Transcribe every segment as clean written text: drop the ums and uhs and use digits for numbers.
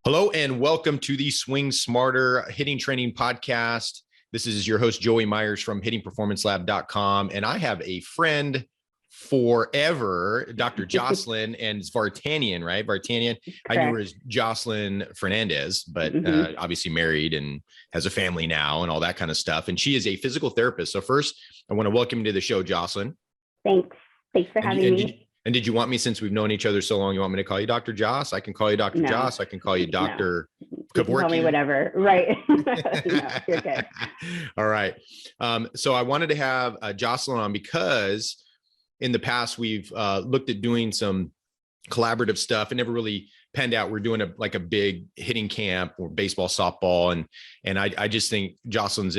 Hello and welcome to the Swing Smarter Hitting Training Podcast. This is your host, Joey Myers from hittingperformancelab.com. And I have a friend forever, Dr. Jocelyn and Vartanian, right? Vartanian. Correct. I knew her as Jocelyn Fernandez, but obviously married and has a family now and all that kind of stuff. And she is a physical therapist. So first, I want to welcome you to the show, Jocelyn. Thanks. Thanks for having me. And did you want me, since we've known each other so long, you want me to call you Dr. Joss? I can call you Dr. Joss. I can call you Dr. You can call me whatever. Right. No, you're good. All right. So I wanted to have Jocelyn on because in the past, we've looked at doing some collaborative stuff and never really panned out. We're doing a big hitting camp or baseball, softball. And I just think Jocelyn's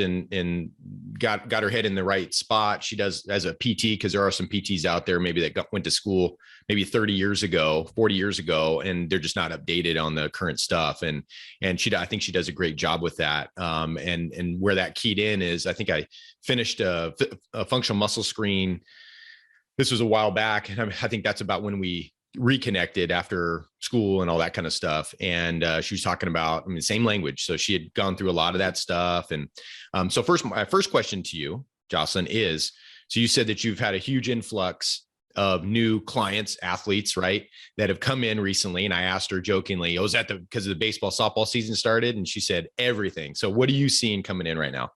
got her head in the right spot. She does as a PT, because there are some PTs out there maybe that went to school maybe 30 years ago, 40 years ago, and they're just not updated on the current stuff. And I think she does a great job with that. And where that keyed in is, I think I finished a functional muscle screen. This was a while back. And I think that's about when we reconnected after school and all that kind of stuff. And she was talking about, same language. So she had gone through a lot of that stuff. And so my first question to you, Jocelyn, is, so you said that you've had a huge influx of new clients, athletes, right, that have come in recently. And I asked her jokingly, is that because of the baseball, softball season started? And she said everything. So what are you seeing coming in right now?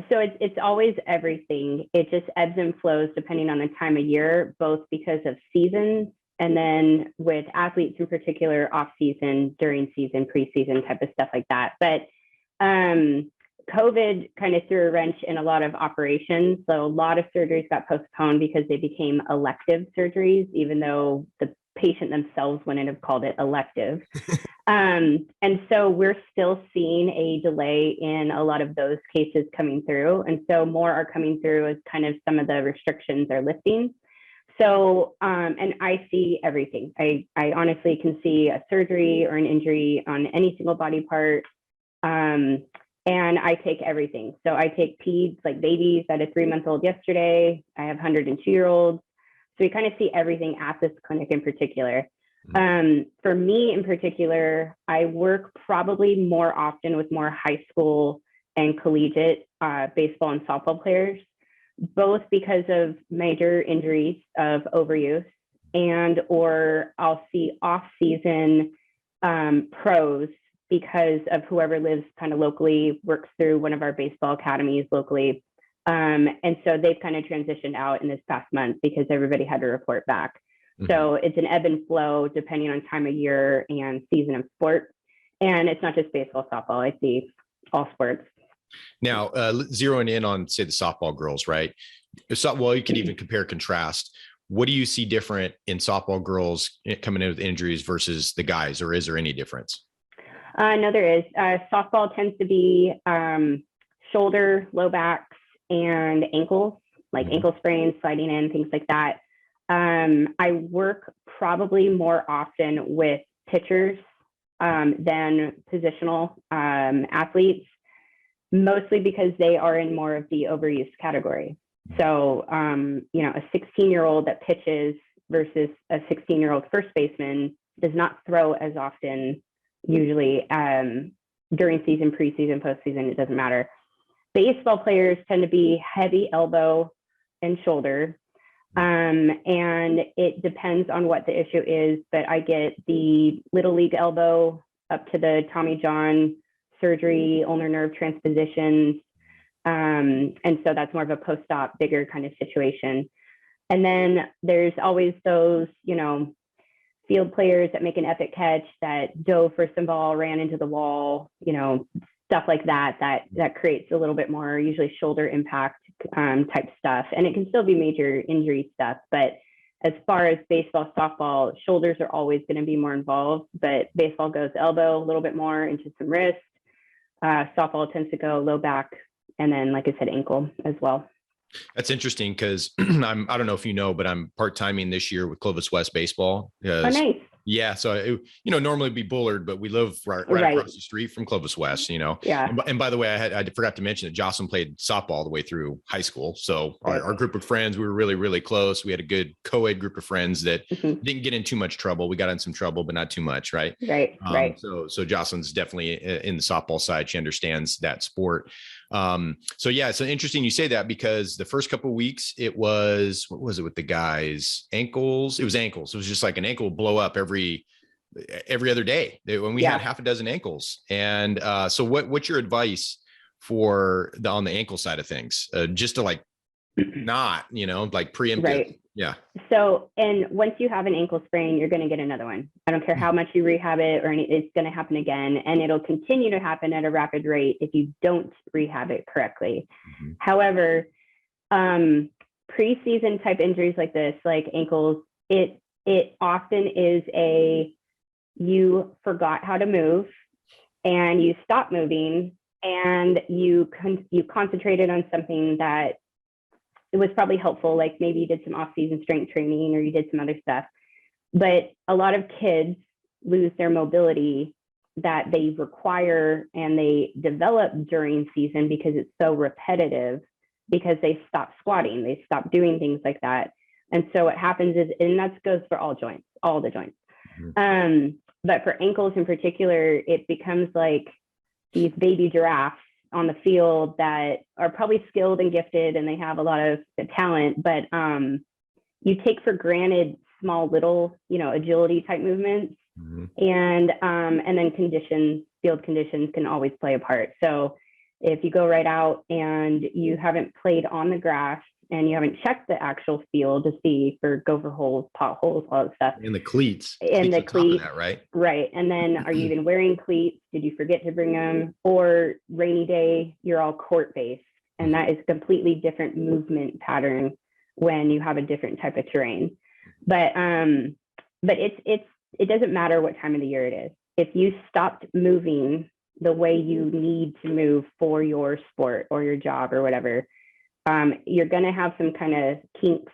So it's always everything. It just ebbs and flows depending on the time of year, both because of seasons and then with athletes in particular, off season, during season, preseason type of stuff like that. But COVID kind of threw a wrench in a lot of operations. So a lot of surgeries got postponed because they became elective surgeries, even though the patient themselves wouldn't have called it elective. And so we're still seeing a delay in a lot of those cases coming through. And so more are coming through as kind of some of the restrictions are lifting. So, and I see everything. I honestly can see a surgery or an injury on any single body part. And I take everything. So I take peds, like babies. I had a 3-month-old yesterday. I have 102-year-olds. So we kind of see everything at this clinic in particular. For me in particular, I work probably more often with more high school and collegiate baseball and softball players, both because of major injuries of overuse or I'll see off-season pros because of whoever lives kind of locally, works through one of our baseball academies locally. And so they've kind of transitioned out in this past month because everybody had to report back. So it's an ebb and flow depending on time of year and season of sport. And it's not just baseball, softball. I see all sports. Now, zeroing in on, say, the softball girls, right? Well, you can even compare contrast. What do you see different in softball girls coming in with injuries versus the guys, or is there any difference? No, there is. Softball tends to be shoulder, low backs, and ankles, like ankle sprains, sliding in, things like that. I work probably more often with pitchers than positional athletes, mostly because they are in more of the overuse category. So, a 16-year-old that pitches versus a 16-year-old first baseman does not throw as often, usually during season, preseason, postseason, it doesn't matter. Baseball players tend to be heavy elbow and shoulder. And it depends on what the issue is, but I get the little league elbow up to the Tommy John surgery, ulnar nerve transpositions. And so that's more of a post-op, bigger kind of situation. And then there's always those, field players that make an epic catch that dove for some ball, ran into the wall, stuff like that creates a little bit more usually shoulder impact type stuff. And it can still be major injury stuff. But as far as baseball, softball, shoulders are always going to be more involved, but baseball goes elbow a little bit more into some wrist. Softball tends to go low back. And then, like I said, ankle as well. That's interesting because I don't know if you know, but I'm part-timing this year with Clovis West Baseball. Oh, nice. Yeah. So, normally it'd be Bullard, but we live right across the street from Clovis West, Yeah. And by the way, I forgot to mention that Jocelyn played softball all the way through high school. So our group of friends, we were really, really close. We had a good co-ed group of friends that didn't get in too much trouble. We got in some trouble, but not too much. Right. Right. So Jocelyn's definitely in the softball side. She understands that sport. So interesting you say that, because the first couple of weeks what was it with the guys? Ankles. It was ankles. It was just like an ankle blow up every other day when we had half a dozen ankles. And so what's your advice for on the ankle side of things? Just to like not, like preemptive. Right. Yeah. So, and once you have an ankle sprain, you're going to get another one. I don't care how much you rehab it, or it's going to happen again, and it'll continue to happen at a rapid rate if you don't rehab it correctly. However, preseason type injuries like this, like ankles, it often is you forgot how to move, and you stopped moving, and you concentrated on something that it was probably helpful, like maybe you did some off-season strength training, or you did some other stuff. But a lot of kids lose their mobility that they require and they develop during season because it's so repetitive, because they stop squatting, they stop doing things like that. And so what happens is, and that goes for all the joints. But for ankles in particular, it becomes like these baby giraffes on the field that are probably skilled and gifted, and they have a lot of talent, but you take for granted small little agility type movements. And then field conditions can always play a part. So if you go right out and you haven't played on the grass, and you haven't checked the actual field to see for gopher holes, potholes, all that stuff. And the cleats. And the cleats, that, right? Right. And then are you even wearing cleats? Did you forget to bring them? Or rainy day, you're all court-based. And that is a completely different movement pattern when you have a different type of terrain. But it doesn't matter what time of the year it is. If you stopped moving the way you need to move for your sport or your job or whatever, you're going to have some kind of kinks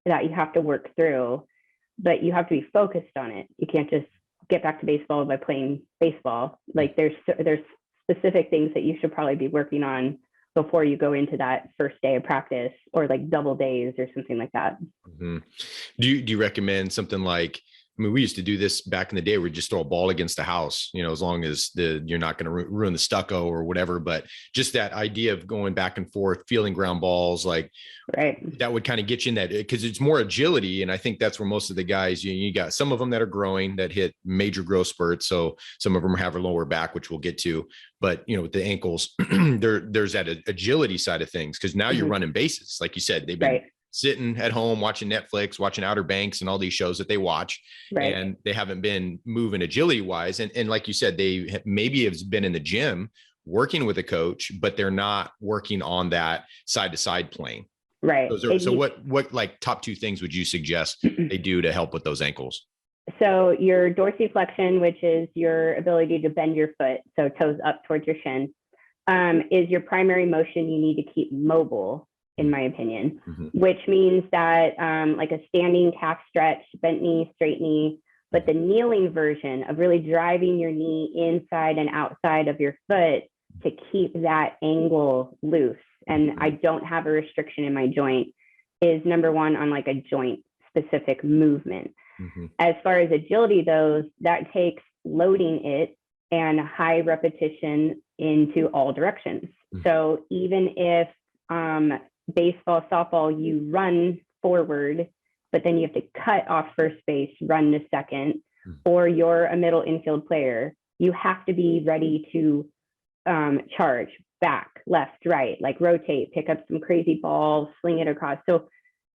that you have to work through, but you have to be focused on it. You can't just get back to baseball by playing baseball. Like there's specific things that you should probably be working on before you go into that first day of practice, or like double days or something like that. Do you recommend something like, we used to do this back in the day, where we just throw a ball against the house, as long as you're not going to ruin the stucco or whatever, but just that idea of going back and forth, feeling ground balls, like that would kind of get you in that, because it's more agility. And I think that's where most of the guys, you got some of them that are growing, that hit major growth spurts. So some of them have a lower back, which we'll get to, but with the ankles, there's that agility side of things. Cause now you're running bases. Like you said, they've been sitting at home watching Netflix, watching Outer Banks and all these shows that they watch, and they haven't been moving agility wise. And like you said, they maybe have been in the gym working with a coach, but they're not working on that side to side plane. Right. So what like top two things would you suggest they do to help with those ankles? So your dorsiflexion, which is your ability to bend your foot, so toes up towards your shin, is your primary motion you need to keep mobile, in my opinion, which means that like a standing calf stretch, bent knee, straight knee, but the kneeling version of really driving your knee inside and outside of your foot to keep that angle loose. And I don't have a restriction in my joint is number one on like a joint specific movement. As far as agility goes, that takes loading it and high repetition into all directions. So even if baseball, softball, you run forward, but then you have to cut off first base, run to second, or you're a middle infield player, you have to be ready to charge back, left, right, like rotate, pick up some crazy ball, sling it across. So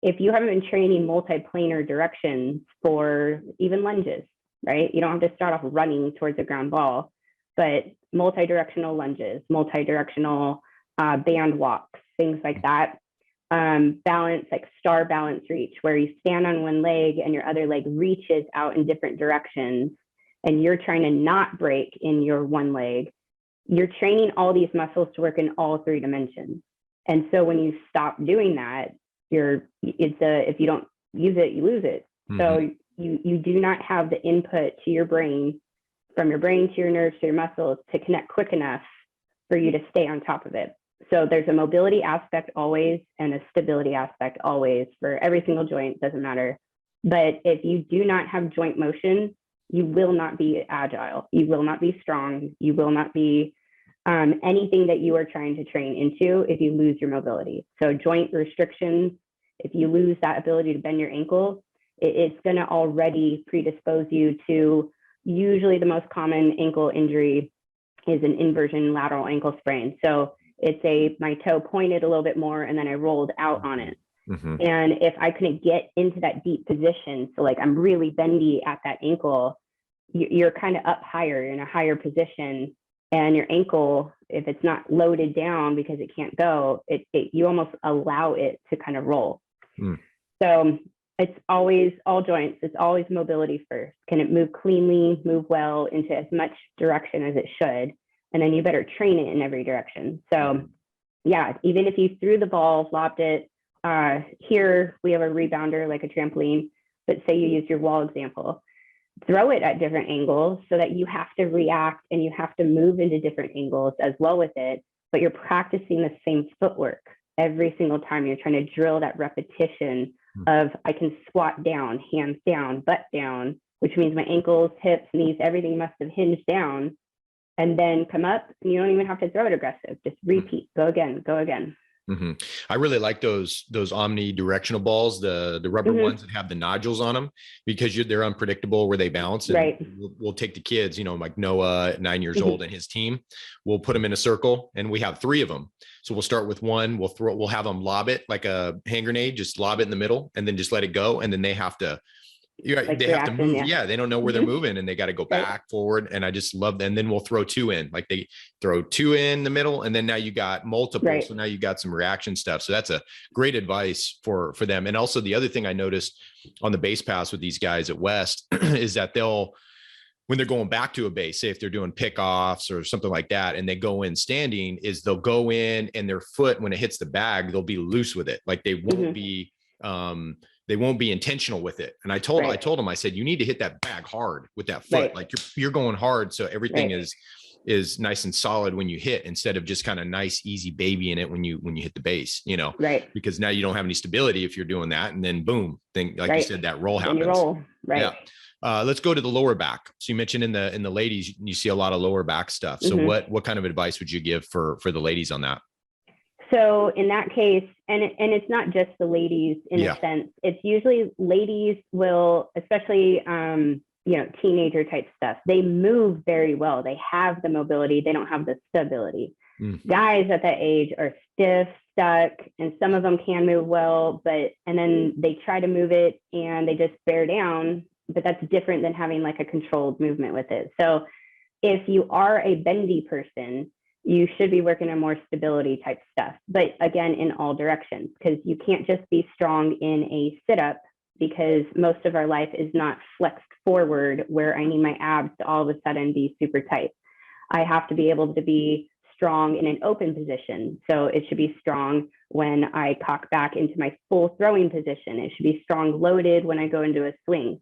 if you haven't been training multi-planar directions for even lunges, right? You don't have to start off running towards a ground ball, but multi-directional lunges, multi-directional band walks, things like that. Balance, like star balance reach, where you stand on one leg and your other leg reaches out in different directions, and you're trying to not break in your one leg. You're training all these muscles to work in all three dimensions. And so when you stop doing that, if you don't use it, you lose it. So you do not have the input to your brain, from your brain to your nerves to your muscles, to connect quick enough for you to stay on top of it. So there's a mobility aspect always and a stability aspect always for every single joint, doesn't matter. But if you do not have joint motion, you will not be agile. You will not be strong. You will not be anything that you are trying to train into if you lose your mobility. So joint restrictions, if you lose that ability to bend your ankle, it's going to already predispose you to, usually the most common ankle injury is an inversion lateral ankle sprain. So it's my toe pointed a little bit more and then I rolled out on it. Mm-hmm. And if I couldn't get into that deep position, so like I'm really bendy at that ankle, you're kind of up higher, in a higher position, and your ankle, if it's not loaded down because it can't go, you almost allow it to kind of roll. So it's always all joints. It's always mobility first. Can it move cleanly, move well into as much direction as it should? And then you better train it in every direction. So yeah, even if you threw the ball, flopped it, here we have a rebounder, like a trampoline, but say you use your wall example, throw it at different angles so that you have to react and you have to move into different angles as well with it, but you're practicing the same footwork every single time. You're trying to drill that repetition of, I can squat down, hands down, butt down, which means my ankles, hips, knees, everything must have hinged down, and then come up, and you don't even have to throw it aggressive. Just repeat, go again, go again. Mm-hmm. I really like those omnidirectional balls, the rubber ones that have the nodules on them, because they're unpredictable where they bounce. And right. We'll take the kids, like Noah, 9 years old, and his team. We'll put them in a circle, and we have 3 of them. So we'll start with one. We'll have them lob it like a hand grenade, just lob it in the middle, and then just let it go. And then they have to. Like they have to move. Yeah. They don't know where they're moving, and they got to go back, forward. And I just love that. And then we'll throw 2 in, like they throw 2 in the middle. And then now you got multiple. Right. So now you got some reaction stuff. So that's a great advice for them. And also the other thing I noticed on the base pass with these guys at West is that when they're going back to a base, say if they're doing pickoffs or something like that, and they go in standing, they'll go in and their foot, when it hits the bag, they'll be loose with it. Like they won't be, they won't be intentional with it. And I told them, I said, you need to hit that bag hard with that foot. Right. Like you're going hard. So everything is nice and solid when you hit, instead of just kind of nice, easy baby in it when you hit the base, right. Because now you don't have any stability if you're doing that. And then boom, like you said, that roll happens. You roll. Right. Yeah. Let's go to the lower back. So you mentioned in the ladies, you see a lot of lower back stuff. So what kind of advice would you give for the ladies on that? So in that case, and it's not just the ladies in a sense, it's usually ladies will, especially, teenager type stuff, they move very well. They have the mobility. They don't have the stability. Guys at that age are stiff, stuck, and some of them can move well, and then they try to move it and they just bear down, but that's different than having like a controlled movement with it. So if you are a bendy person, you should be working on more stability type stuff, but again, in all directions, because you can't just be strong in a sit-up, because most of our life is not flexed forward where I need my abs to all of a sudden be super tight. I have to be able to be strong in an open position. So it should be strong when I cock back into my full throwing position. It should be strong loaded when I go into a swing,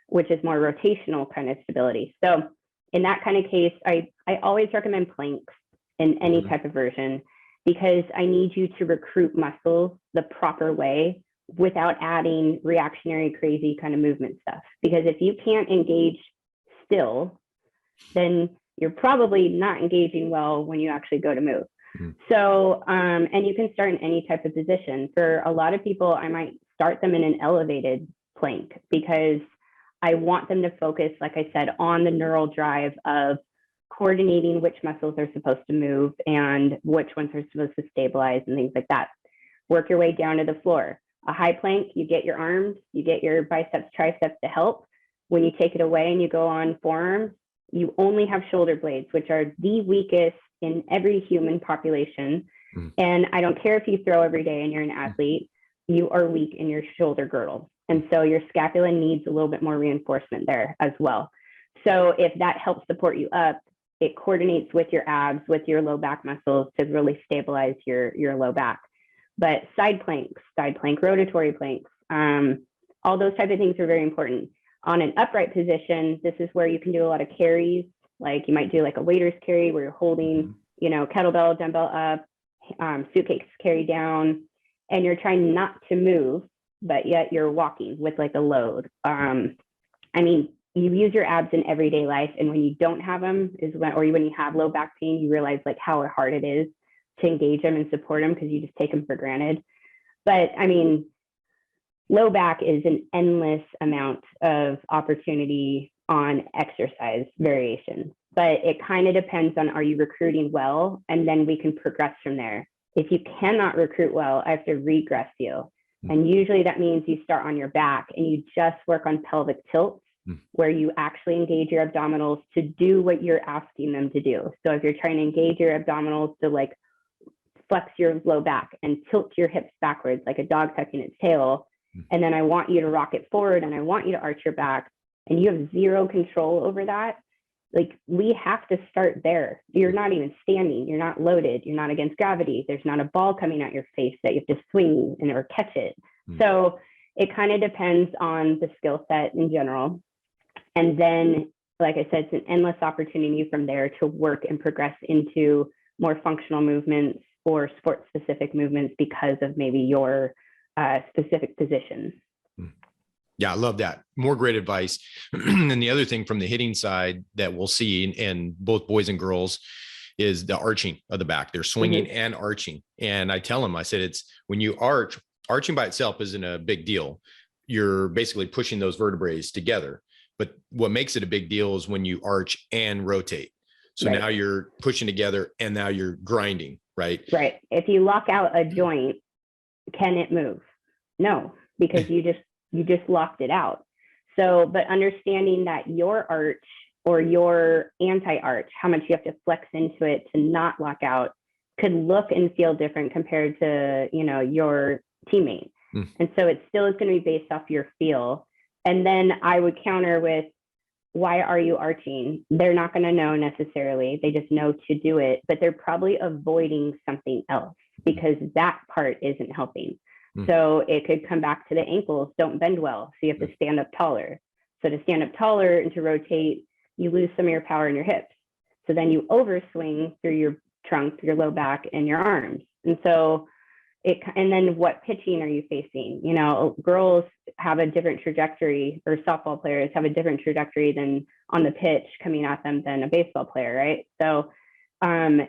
which is more rotational kind of stability. So in that kind of case, I always recommend planks in any type of version, because I need you to recruit muscles the proper way without adding reactionary, crazy kind of movement stuff. Because if you can't engage still, then you're probably not engaging well when you actually go to move. So, and you can start in any type of position. For a lot of people, I might start them in an elevated plank, because I want them to focus, like I said, on the neural drive of coordinating which muscles are supposed to move and which ones are supposed to stabilize and things like that. Work your way down to the floor. A high plank, you get your arms, you get your biceps, triceps to help. When you take it away and you go on forearms, you only have shoulder blades, which are the weakest in every human population. And I don't care if you throw every day and you're an athlete, you are weak in your shoulder girdle. And so your scapula needs a little bit more reinforcement there as well. So if that helps support you up, it coordinates with your abs, with your low back muscles to really stabilize your low back. But side plank, rotatory planks, all those type of things are very important. On an upright position, this is where you can do a lot of carries. Like you might do like a waiter's carry where you're holding, you know, kettlebell, dumbbell up, suitcase carry down, and you're trying not to move, but yet you're walking with like a load. I mean, you use your abs in everyday life, and when you don't have them is when, or when you have low back pain, you realize like how hard it is to engage them and support them because you just take them for granted. But I mean, low back is an endless amount of opportunity on exercise variation, but it kind of depends on, are you recruiting well? And then we can progress from there. If you cannot recruit well, I have to regress you. And usually that means you start on your back and you just work on pelvic tilts, where you actually engage your abdominals to do what you're asking them to do. So if you're trying to engage your abdominals to like flex your low back and tilt your hips backwards like a dog tucking its tail, and then I want you to rock it forward and I want you to arch your back, and you have zero control over that, like we have to start there. You're not even standing, you're not loaded, you're not against gravity, there's not a ball coming at your face that you have to swing and or catch it. So it kind of depends on the skill set in general. And then, like I said, it's an endless opportunity from there to work and progress into more functional movements or sport specific movements because of maybe your specific position. Yeah, I love that. More great advice. And the other thing from the hitting side that we'll see in both boys and girls is the arching of the back. They're swinging and arching. And I tell them, I said, it's when you arching by itself isn't a big deal. You're basically pushing those vertebrae together. But what makes it a big deal is when you arch and rotate. So now you're pushing together and now you're grinding, right? Right. If you lock out a joint, can it move? No, because you just locked it out. So, but understanding that your arch or your anti-arch, how much you have to flex into it to not lock out, could look and feel different compared to, you know, your teammate. And so it still is going to be based off your feel. And then I would counter with, why are you arching? They're not going to know necessarily. They just know to do it, but they're probably avoiding something else because that part isn't helping. So it could come back to the ankles don't bend well. So you have to stand up taller. So to stand up taller and to rotate, you lose some of your power in your hips. So then you overswing through your trunk, your low back, and your arms. And so and then what pitching are you facing? You know, girls have a different trajectory, or softball players have a different trajectory than on the pitch coming at them than a baseball player, right? So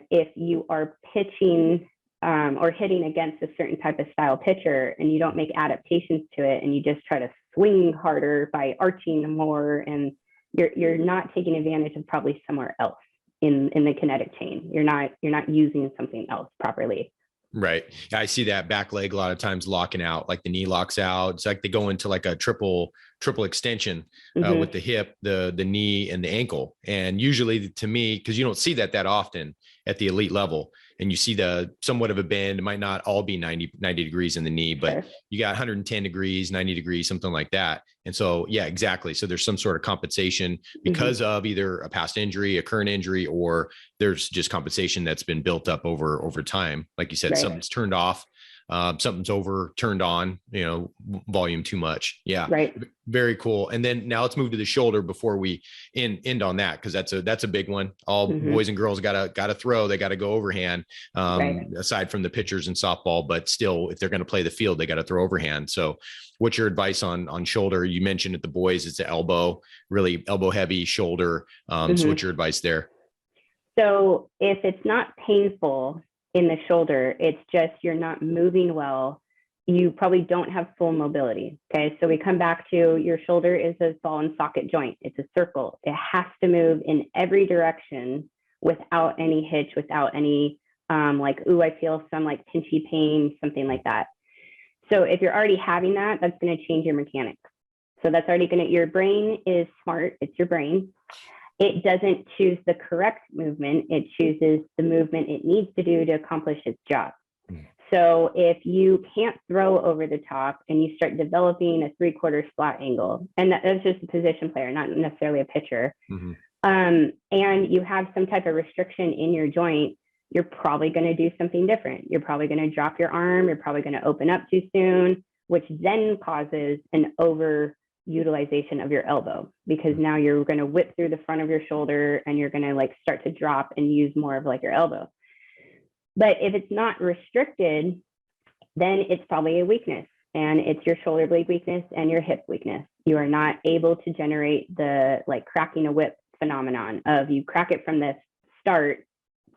if you are pitching or hitting against a certain type of style pitcher and you don't make adaptations to it and you just try to swing harder by arching more, and you're not taking advantage of probably somewhere else in the kinetic chain. You're not using something else properly. Right. I see that back leg a lot of times locking out, like the knee locks out. It's like they go into like a triple extension with the hip, the knee, and the ankle. And usually to me, because you don't see that often at the elite level, and you see the somewhat of a bend. It might not all be 90 degrees in the knee, but you got 110 degrees, 90 degrees, something like that. And so, yeah, exactly. So there's some sort of compensation because of either a past injury, a current injury, or there's just compensation that's been built up over time. Like you said, something's turned off, something's turned on, you know, volume too much. Yeah. Right. Very cool. And then now let's move to the shoulder before we end on that, because that's a big one. All boys and girls gotta throw, they got to go overhand, aside from the pitchers in softball, but still, if they're going to play the field, they got to throw overhand. So what's your advice on shoulder? You mentioned at the boys, it's the elbow, really elbow heavy shoulder. So what's your advice there? So if it's not painful in the shoulder, it's just you're not moving well, you probably don't have full mobility. Okay, so we come back to your shoulder is a ball and socket joint. It's a circle. It has to move in every direction without any hitch, without any like, ooh, I feel some like pinchy pain, something like that. So if you're already having that, that's going to change your mechanics. So that's already going to, your brain is smart. It's your brain. It doesn't choose the correct movement. It chooses the movement it needs to do to accomplish its job. So if you can't throw over the top and you start developing a 3/4 splat angle, and that's just a position player, not necessarily a pitcher, and you have some type of restriction in your joint, you're probably going to do something different. You're probably going to drop your arm. You're probably going to open up too soon, which then causes an over utilization of your elbow, because now you're going to whip through the front of your shoulder and you're going to like start to drop and use more of like your elbow. But if it's not restricted, then it's probably a weakness, and it's your shoulder blade weakness and your hip weakness. You are not able to generate the like cracking a whip phenomenon of you crack it from the start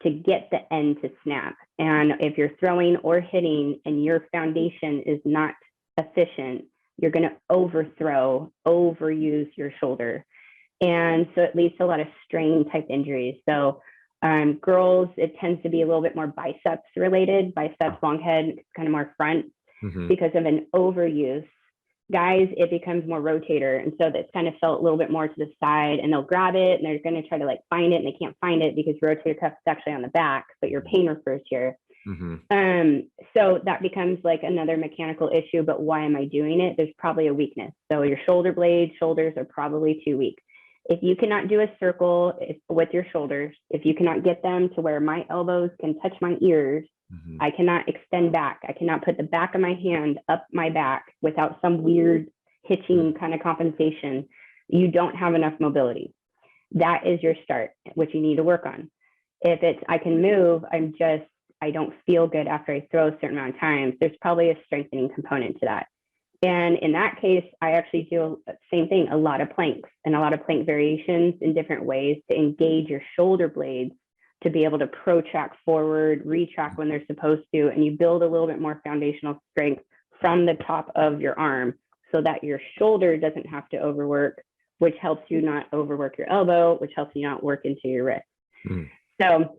to get the end to snap. And if you're throwing or hitting and your foundation is not efficient, you're going to overthrow, overuse your shoulder. And so it leads to a lot of strain type injuries. So girls, it tends to be a little bit more biceps related, biceps, long head, kind of more front because of an overuse. Guys, it becomes more rotator. And so that's kind of felt a little bit more to the side, and they'll grab it and they're going to try to like find it, and they can't find it because rotator cuff is actually on the back, but your pain refers here. So that becomes like another mechanical issue. But why am I doing it? There's probably a weakness. So your shoulder blades, shoulders are probably too weak. If you cannot do a circle with your shoulders, if you cannot get them to where my elbows can touch my ears, I cannot extend back. I cannot put the back of my hand up my back without some weird hitching kind of compensation. You don't have enough mobility. That is your start, which you need to work on. If it's, I can move, I don't feel good after I throw a certain amount of times, there's probably a strengthening component to that. And in that case, I actually do the same thing, a lot of planks and a lot of plank variations in different ways to engage your shoulder blades to be able to protract forward, retract when they're supposed to, and you build a little bit more foundational strength from the top of your arm so that your shoulder doesn't have to overwork, which helps you not overwork your elbow, which helps you not work into your wrist. So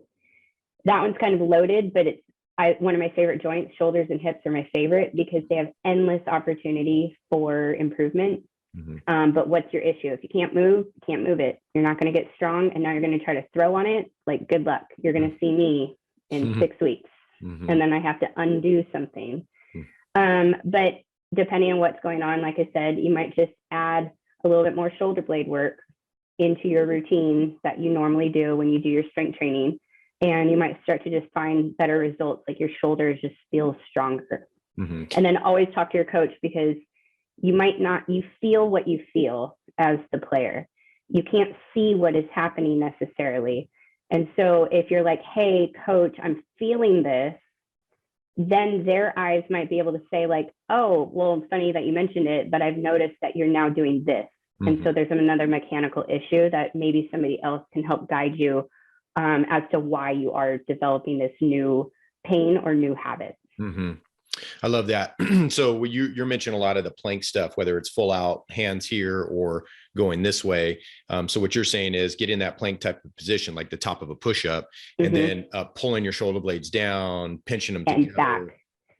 that one's kind of loaded, but it's one of my favorite joints. Shoulders and hips are my favorite because they have endless opportunity for improvement. But what's your issue? If you can't move it. You're not going to get strong, and now you're going to try to throw on it. Like, good luck. You're going to see me in 6 weeks, and then I have to undo something. But depending on what's going on, like I said, you might just add a little bit more shoulder blade work into your routine that you normally do when you do your strength training, and you might start to just find better results. Like your shoulders just feel stronger. And then always talk to your coach, because you feel what you feel as the player. You can't see what is happening necessarily. And so if you're like, hey, coach, I'm feeling this, then their eyes might be able to say like, oh, well, it's funny that you mentioned it, but I've noticed that you're now doing this. And so there's another mechanical issue that maybe somebody else can help guide you as to why you are developing this new pain or new habit. I love that. So you're mentioning a lot of the plank stuff, whether it's full out hands here or going this way. So what you're saying is get in that plank type of position, like the top of a push-up, and then pulling your shoulder blades down, pinching them and together, back,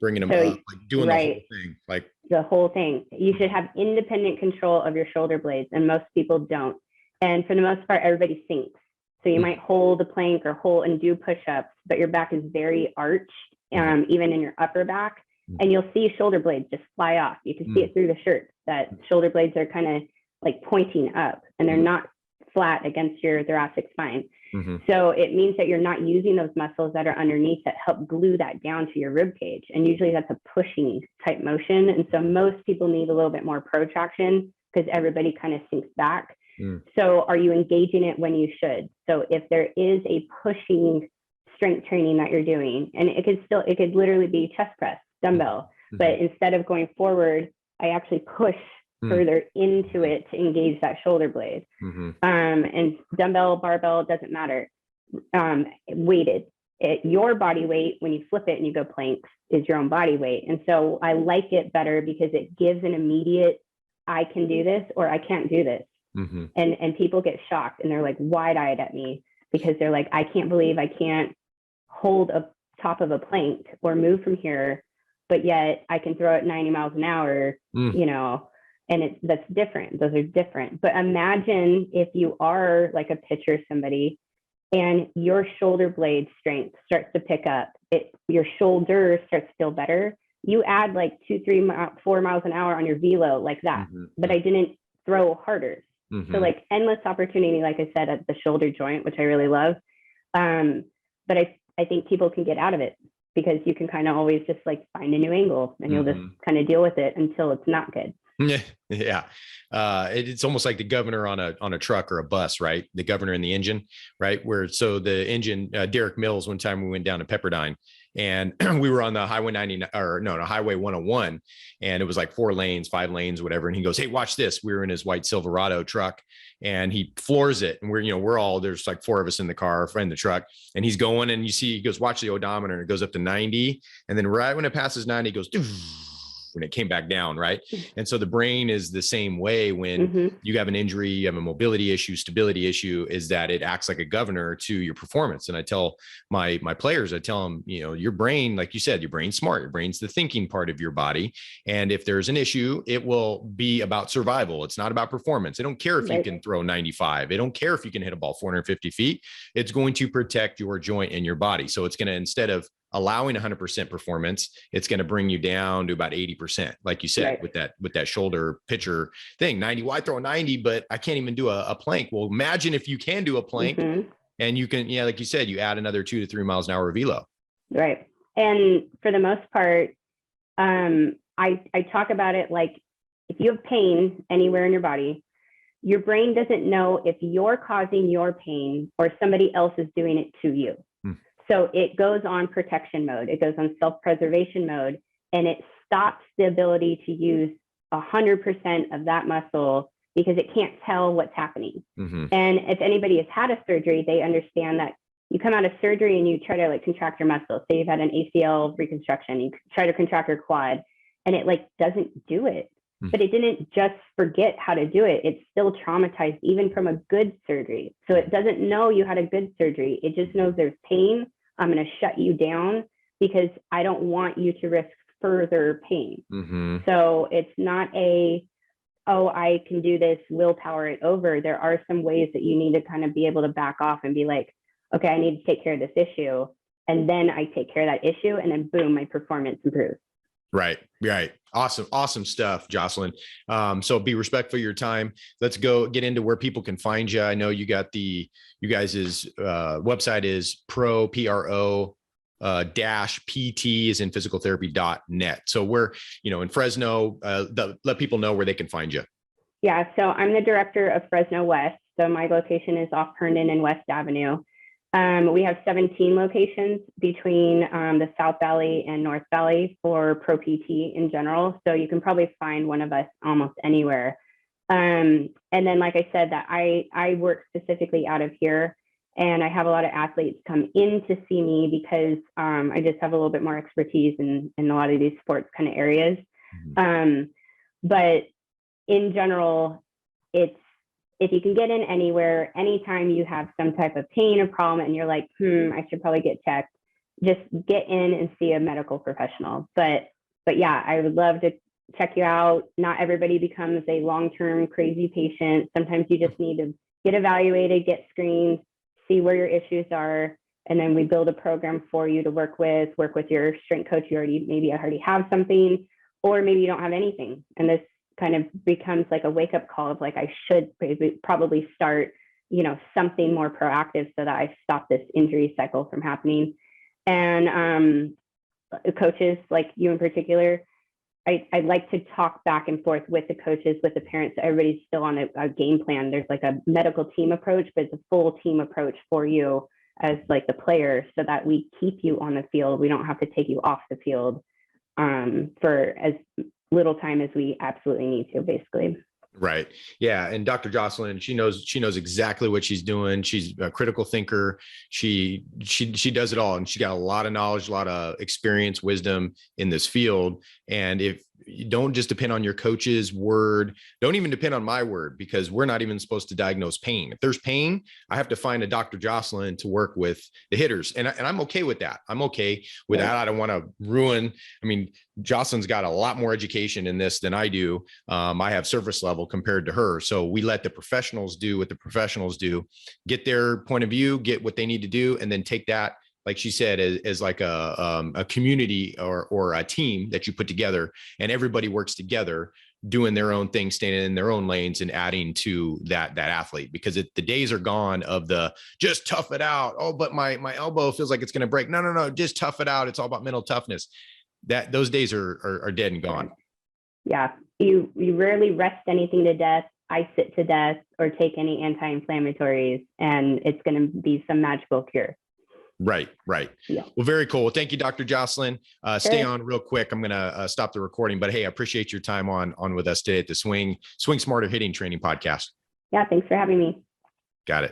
bringing them up, like doing the whole thing. Like the whole thing. You should have independent control of your shoulder blades, and most people don't. And for the most part, everybody sinks. So you might hold a plank or hold and do push-ups, but your back is very arched, even in your upper back. And you'll see shoulder blades just fly off. You can see it through the shirt that shoulder blades are kind of like pointing up, and they're not flat against your thoracic spine. So it means that you're not using those muscles that are underneath that help glue that down to your rib cage. And usually that's a pushing type motion. And so most people need a little bit more protraction because everybody kind of sinks back. So are you engaging it when you should? So if there is a pushing strength training that you're doing, and it could literally be chest press, dumbbell, but instead of going forward, I actually push further into it to engage that shoulder blade. And dumbbell, barbell, doesn't matter. Weighted. Your body weight, when you flip it and you go planks, is your own body weight. And so I like it better because it gives an immediate, I can do this or I can't do this. And people get shocked and they're like wide-eyed at me because they're like, I can't believe I can't hold a top of a plank or move from here, but yet I can throw it 90 miles an hour, you know, and that's different. Those are different. But imagine if you are like a pitcher, somebody, and your shoulder blade strength starts to pick up, your shoulder starts to feel better. You add like 2, 3, 4 miles an hour on your velo like that, but I didn't throw harder. So like endless opportunity, like I said, at the shoulder joint, which I really love. But I think people can get out of it because you can kind of always just like find a new angle and you'll just kind of deal with it until it's not good. Yeah. Yeah. It's almost like the governor on a truck or a bus, right? The governor and the engine, right? So the engine, Derek Mills, one time we went down to Pepperdine and we were on the highway 99 or no, highway 101. And it was like 4 lanes, 5 lanes, whatever. And he goes, "Hey, watch this." We were in his white Silverado truck and he floors it. And we're all, there's like 4 of us in the car, in the truck. And he's going and you see, he goes, "Watch the odometer." And it goes up to 90. And then right when it passes 90, it goes, when it came back down, right? And so the brain is the same way when you have an injury, you have a mobility issue, stability issue, is that it acts like a governor to your performance. And I tell my players, I tell them, your brain, like you said, your brain's smart, your brain's the thinking part of your body. And if there's an issue, it will be about survival. It's not about performance. They don't care if you can throw 95. They don't care if you can hit a ball 450 feet. It's going to protect your joint and your body. So it's going to, instead of allowing 100% performance, it's going to bring you down to about 80%. Like you said, with that shoulder pitcher thing, 90, well, I throw a 90, but I can't even do a plank. Well, imagine if you can do a plank and you can, like you said, you add another 2 to 3 miles an hour of velo. Right. And for the most part, I talk about it like if you have pain anywhere in your body, your brain doesn't know if you're causing your pain or somebody else is doing it to you. So it goes on protection mode, it goes on self-preservation mode, and it stops the ability to use 100% of that muscle because it can't tell what's happening. And if anybody has had a surgery, they understand that you come out of surgery and you try to like contract your muscle. Say you've had an ACL reconstruction, you try to contract your quad and it like doesn't do it. But it didn't just forget how to do it. It's still traumatized even from a good surgery. So it doesn't know you had a good surgery. It just knows there's pain. I'm going to shut you down because I don't want you to risk further pain. So it's not I can do this, willpower it over. There are some ways that you need to kind of be able to back off and be like, okay, I need to take care of this issue. And then I take care of that issue and then boom, my performance improves. Right. Awesome stuff, Jocelyn. So be respectful of your time. Let's go get into where people can find you. I know you got you guys' website is pro dash PT is in physicaltherapy.net. So we're, in Fresno, let people know where they can find you. Yeah. So I'm the director of Fresno West. So my location is off Herndon and West Avenue. We have 17 locations between the South Valley and North Valley for Pro PT in general. So you can probably find one of us almost anywhere. And then, like I said, that I work specifically out of here, and I have a lot of athletes come in to see me because I just have a little bit more expertise in a lot of these sports kind of areas. But in general, if you can get in anywhere, anytime you have some type of pain or problem and you're like, I should probably get checked, just get in and see a medical professional. But yeah, I would love to check you out. Not everybody becomes a long-term crazy patient. Sometimes you just need to get evaluated, get screened, see where your issues are. And then we build a program for you to work with your strength coach. You already have something, or maybe you don't have anything. And this kind of becomes like a wake-up call of like, I should probably start, something more proactive so that I stop this injury cycle from happening. And coaches like you in particular, I like to talk back and forth with the coaches, with the parents. Everybody's still on a game plan. There's like a medical team approach, but it's a full team approach for you as like the player, so that we keep you on the field. We don't have to take you off the field for as little time as we absolutely need to, basically. Right. Yeah. And Dr. Jocelyn, she knows exactly what she's doing. She's a critical thinker. She does it all. And she got a lot of knowledge, a lot of experience, wisdom in this field. And if you don't just depend on your coach's word, don't even depend on my word, because we're not even supposed to diagnose pain. If there's pain, I have to find a Dr. Jocelyn to work with the hitters. And I'm okay with that. I'm okay with that. I don't want to ruin. I mean, Jocelyn's got a lot more education in this than I do. I have surface level compared to her. So we let the professionals do what the professionals do, get their point of view, get what they need to do, and then take that, like she said, as like a community or a team that you put together, and everybody works together, doing their own thing, staying in their own lanes and adding to that athlete, because the days are gone of the just tough it out. Oh, but my elbow feels like it's going to break. No, just tough it out. It's all about mental toughness. Those days are dead and gone. Yeah. you rarely rest anything to death, ice it to death, or take any anti-inflammatories, and it's going to be some magical cure. Right. Yeah. Well, very cool. Well, thank you, Dr. Jocelyn. Stay Sure. on real quick. I'm going to stop the recording, but hey, I appreciate your time on with us today at the Swing Smarter Hitting Training Podcast. Yeah, thanks for having me. Got it.